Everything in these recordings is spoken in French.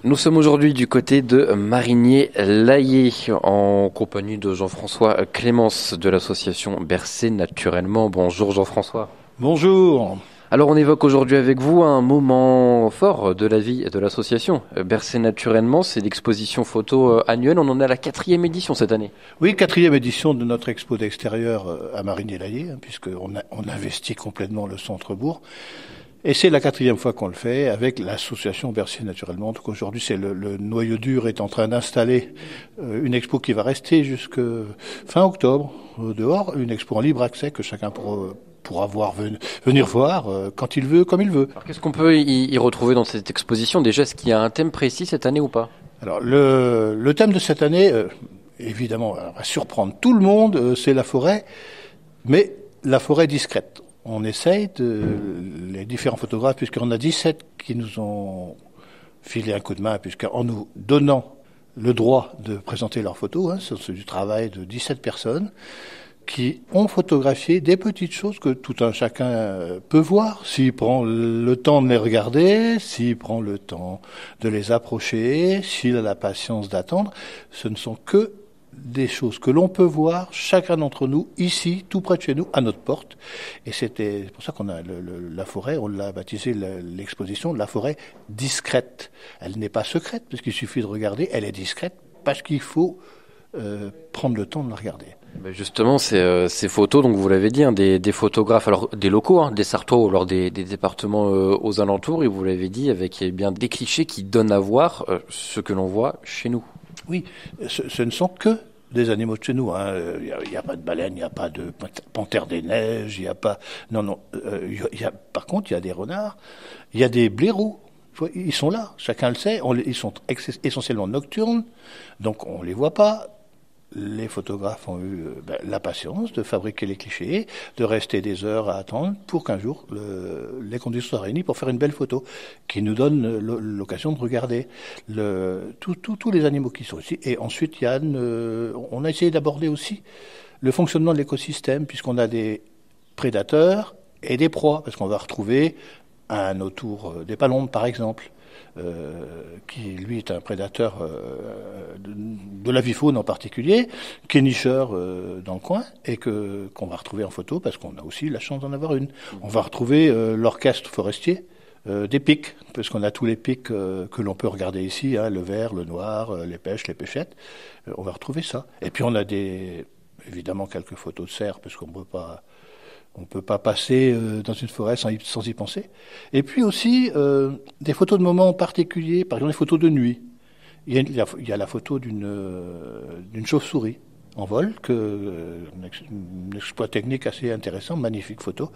Nous sommes aujourd'hui du côté de Marigné-Laillé en compagnie de Jean-François Clémence de l'association Bercé Naturellement. Bonjour Jean-François. Bonjour. Alors on évoque aujourd'hui avec vous un moment fort de la vie de l'association. Bercé Naturellement, c'est l'exposition photo annuelle. On en est à la 4e édition cette année. Oui, 4e édition de notre expo d'extérieur à Marigné-Laillé, puisqu'on investit complètement le centre-bourg. Et c'est la 4e fois qu'on le fait avec l'association Bercé Naturellement. Donc aujourd'hui, c'est le noyau dur est en train d'installer une expo qui va rester jusque fin octobre dehors, une expo en libre accès que chacun pourra venir voir quand il veut, comme il veut. Alors qu'est-ce qu'on peut y retrouver dans cette exposition? Déjà, est-ce qu'il y a un thème précis cette année ou pas? Alors le thème de cette année, évidemment, va surprendre tout le monde, c'est la forêt, mais la forêt discrète. On essaye les différents photographes, puisqu'on a 17 qui nous ont filé un coup de main, puisqu'en nous donnant le droit de présenter leurs photos, c'est du travail de 17 personnes, qui ont photographié des petites choses que tout un chacun peut voir, s'il prend le temps de les regarder, s'il prend le temps de les approcher, s'il a la patience d'attendre. Ce ne sont que des choses que l'on peut voir, chacun d'entre nous, ici, tout près de chez nous, à notre porte. Et c'est pour ça qu'on a la forêt, on l'a baptisé l'exposition, la forêt discrète. Elle n'est pas secrète, parce qu'il suffit de regarder, elle est discrète, parce qu'il faut prendre le temps de la regarder. Ben justement, ces photos, donc vous l'avez dit, des photographes, alors des locaux, des Sartois ou alors des départements aux alentours, et vous l'avez dit, avec bien des clichés qui donnent à voir ce que l'on voit chez nous. Oui, ce ne sont que des animaux de chez nous. Il n'y a pas de baleine, il n'y a pas de panthère des neiges, il n'y a pas... Non, par contre, il y a des renards, il y a des blaireaux. Ils sont là, chacun le sait. Ils sont essentiellement nocturnes, donc on les voit pas. Les photographes ont eu la patience de fabriquer les clichés, de rester des heures à attendre pour qu'un jour les conditions soient réunies pour faire une belle photo qui nous donne l'occasion de regarder tous les animaux qui sont ici. Et ensuite, on a essayé d'aborder aussi le fonctionnement de l'écosystème, puisqu'on a des prédateurs et des proies, parce qu'on va retrouver autour des palombes, par exemple. Qui lui est un prédateur de l'avifaune en particulier, qui est nicheur dans le coin et qu'on va retrouver en photo parce qu'on a aussi la chance d'en avoir une. On va retrouver l'orchestre forestier des pics, parce qu'on a tous les pics que l'on peut regarder ici, le vert, le noir, les pêches, les pêchettes. On va retrouver ça. Et puis on a évidemment quelques photos de cerfs, parce qu'on ne peut pas passer dans une forêt sans y penser. Et puis aussi des photos de moments particuliers, par exemple des photos de nuit. Il y a la photo d'une chauve-souris en vol, un exploit technique assez intéressant, magnifique photo,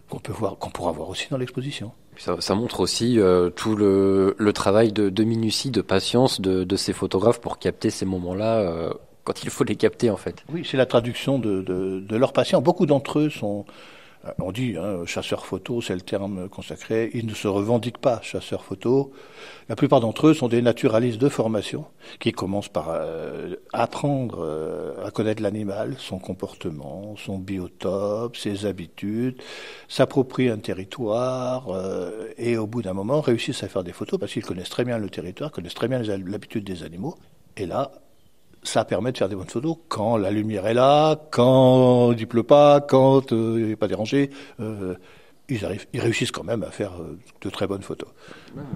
qu'on pourra voir aussi dans l'exposition. Ça montre aussi tout le travail de minutie, de patience de ces photographes pour capter ces moments-là quand il faut les capter, en fait. Oui, c'est la traduction de leurs patients. Beaucoup d'entre eux sont, on dit, chasseurs photo, c'est le terme consacré. Ils ne se revendiquent pas chasseurs photo. La plupart d'entre eux sont des naturalistes de formation qui commencent par apprendre à connaître l'animal, son comportement, son biotope, ses habitudes, s'approprient un territoire et au bout d'un moment réussissent à faire des photos parce qu'ils connaissent très bien le territoire, connaissent très bien l'habitude des animaux. Et là, ça permet de faire des bonnes photos quand la lumière est là, quand il pleut pas, quand il n'est pas dérangé. Ils réussissent quand même à faire de très bonnes photos.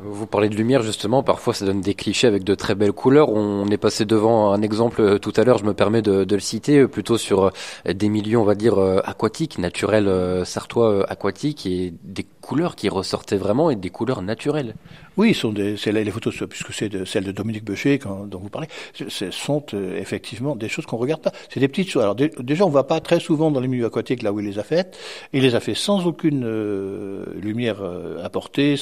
Vous parlez de lumière justement, parfois ça donne des clichés avec de très belles couleurs. On est passé devant un exemple tout à l'heure, je me permets de le citer, plutôt sur des milieux, on va dire, aquatiques, naturels, sartois aquatiques, et des couleurs qui ressortaient vraiment et des couleurs naturelles. Oui, c'est les photos, puisque c'est celles de Dominique Beucher dont vous parlez, ce sont effectivement des choses qu'on regarde pas. C'est des petites choses. Alors déjà, on va pas très souvent dans les milieux aquatiques là où il les a faites. Il les a fait sans aucune lumière apportée,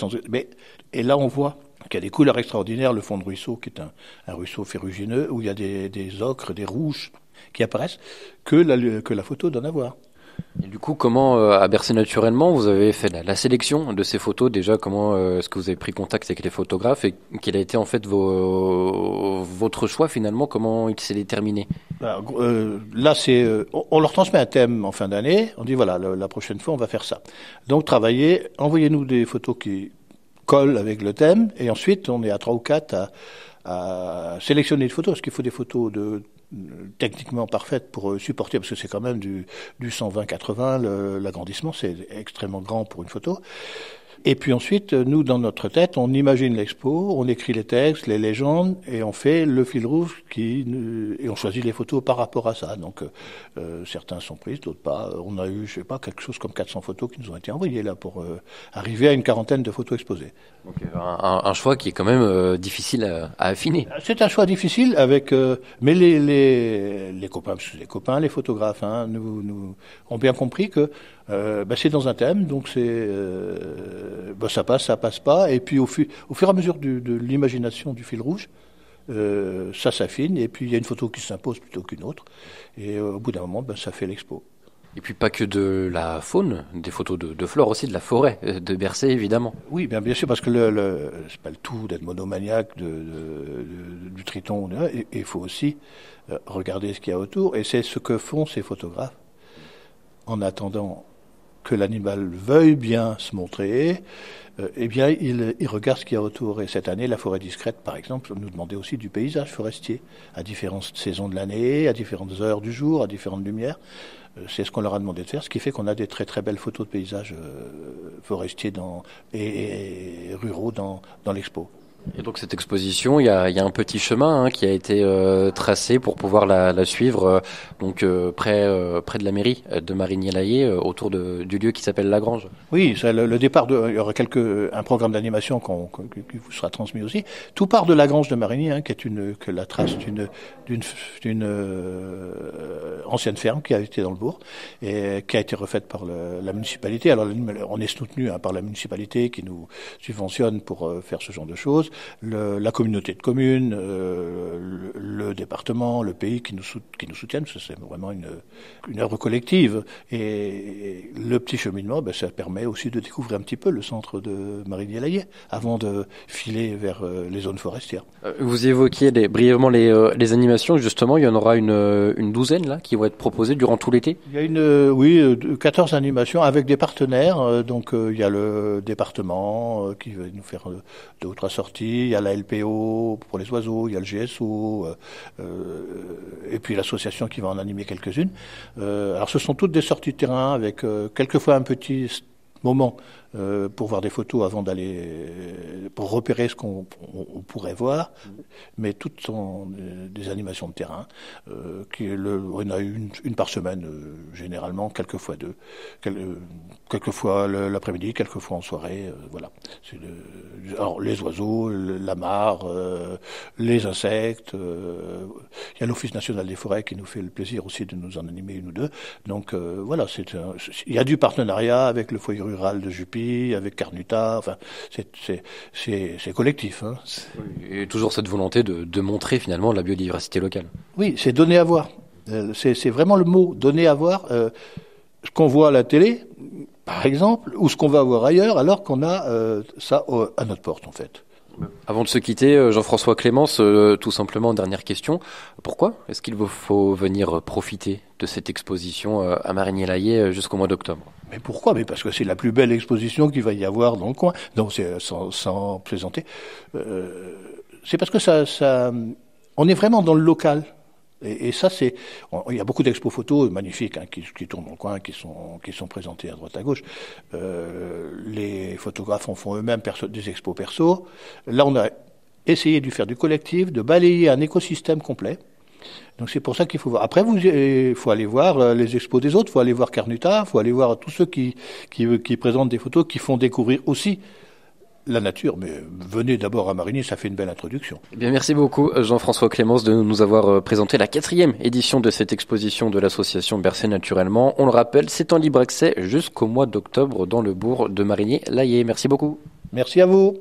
et là on voit qu'il y a des couleurs extraordinaires. Le fond de ruisseau, qui est un ruisseau ferrugineux, où il y a des ocres, des rouges qui apparaissent, que la photo donne à voir. Et du coup, comment, à Bercé Naturellement, vous avez fait la sélection de ces photos déjà? Comment est-ce que vous avez pris contact avec les photographes et quel a été en fait votre choix finalement? Comment il s'est déterminé? Alors, là, on leur transmet un thème en fin d'année. On dit voilà, la prochaine fois, on va faire ça. Donc, travaillez, envoyez-nous des photos colle avec le thème, et ensuite on est à 3 ou 4 à sélectionner des photos, parce qu'il faut des photos techniquement parfaites pour supporter, parce que c'est quand même du 120-80, l'agrandissement, c'est extrêmement grand pour une photo. Et puis ensuite, nous, dans notre tête, on imagine l'expo, on écrit les textes, les légendes, et on fait le fil rouge et on choisit les photos par rapport à ça. Donc, certains sont prises, d'autres pas. On a eu, je sais pas, quelque chose comme 400 photos qui nous ont été envoyées là pour arriver à une quarantaine de photos exposées. Donc, un choix qui est quand même difficile à affiner. C'est un choix difficile mais les copains, parce que les copains, les photographes, nous ont bien compris que c'est dans un thème, donc ça passe pas, et puis au fur et à mesure de l'imagination du fil rouge, ça s'affine, et puis il y a une photo qui s'impose plutôt qu'une autre, et au bout d'un moment, ça fait l'expo. Et puis pas que de la faune, des photos de flore aussi, de la forêt, de Bercé évidemment. Oui, bien sûr, parce que c'est pas le tout d'être monomaniaque du triton, il faut aussi regarder ce qu'il y a autour, et c'est ce que font ces photographes en attendant que l'animal veuille bien se montrer, il regarde ce qu'il y a autour. Et cette année, la forêt discrète, par exemple, nous demandait aussi du paysage forestier, à différentes saisons de l'année, à différentes heures du jour, à différentes lumières. C'est ce qu'on leur a demandé de faire, ce qui fait qu'on a des très très belles photos de paysages forestiers et ruraux dans l'expo. Et donc cette exposition, il y a un petit chemin qui a été tracé pour pouvoir la suivre près de la mairie de Marigny-Laillé, autour du lieu qui s'appelle La Grange. Oui, le départ il y aura un programme d'animation qui vous sera transmis aussi. Tout part de La Grange de Marigny, qui est la trace d'une ancienne ferme qui a été dans le bourg et qui a été refaite par la municipalité. Alors on est soutenu par la municipalité qui nous subventionne pour faire ce genre de choses. La communauté de communes, le département, le pays qui nous soutiennent, parce que c'est vraiment une œuvre collective. Et le petit cheminement, ça permet aussi de découvrir un petit peu le centre de Marigny-Laillé avant de filer vers les zones forestières. Vous évoquiez brièvement les animations. Justement, il y en aura une douzaine là qui vont être proposées durant tout l'été. Il y a 14 animations avec des partenaires. Donc il y a le département qui va nous faire 2 ou 3 sorties. Il y a la LPO pour les oiseaux, il y a le GSO, et puis l'association qui va en animer quelques-unes. Alors ce sont toutes des sorties de terrain avec quelquefois un petit moment pour voir des photos avant pour repérer ce qu'on pourrait voir, mais toutes sont des animations de terrain on a une par semaine généralement, quelquefois 2, quelquefois l'après-midi, quelquefois en soirée, voilà. Alors les oiseaux, la mare, les insectes, il y a l'Office national des forêts qui nous fait le plaisir aussi de nous en animer 1 ou 2. Donc voilà, il y a du partenariat avec le foyer rural de Jupy, avec Carnuta, enfin c'est collectif. Et toujours cette volonté de montrer finalement la biodiversité locale. Oui, c'est donner à voir. C'est vraiment le mot, donner à voir ce qu'on voit à la télé, par exemple, ou ce qu'on va voir ailleurs, alors qu'on a ça à notre porte en fait. Avant de se quitter, Jean-François Clémence, tout simplement, dernière question. Pourquoi est-ce qu'il vous faut venir profiter de cette exposition à Marigny-Laillé jusqu'au mois d'octobre ? Mais pourquoi ? Mais parce que c'est la plus belle exposition qu'il va y avoir dans le coin. Donc c'est sans plaisanter. C'est parce que on est vraiment dans le local. Et ça, il y a beaucoup d'expos photos magnifiques qui tournent dans le coin, qui sont présentés à droite à gauche. Les photographes en font eux-mêmes des expos perso. Là, on a essayé de faire du collectif, de balayer un écosystème complet. Donc c'est pour ça qu'il faut voir. Après, il faut aller voir les expos des autres, il faut aller voir Carnuta, il faut aller voir tous ceux qui présentent des photos, qui font découvrir aussi la nature, mais venez d'abord à Marigny, ça fait une belle introduction. Eh bien, merci beaucoup Jean-François Clémence de nous avoir présenté la 4e édition de cette exposition de l'association Bercé Naturellement. On le rappelle, c'est en libre accès jusqu'au mois d'octobre dans le bourg de Marigny-Laillé. Merci beaucoup. Merci à vous.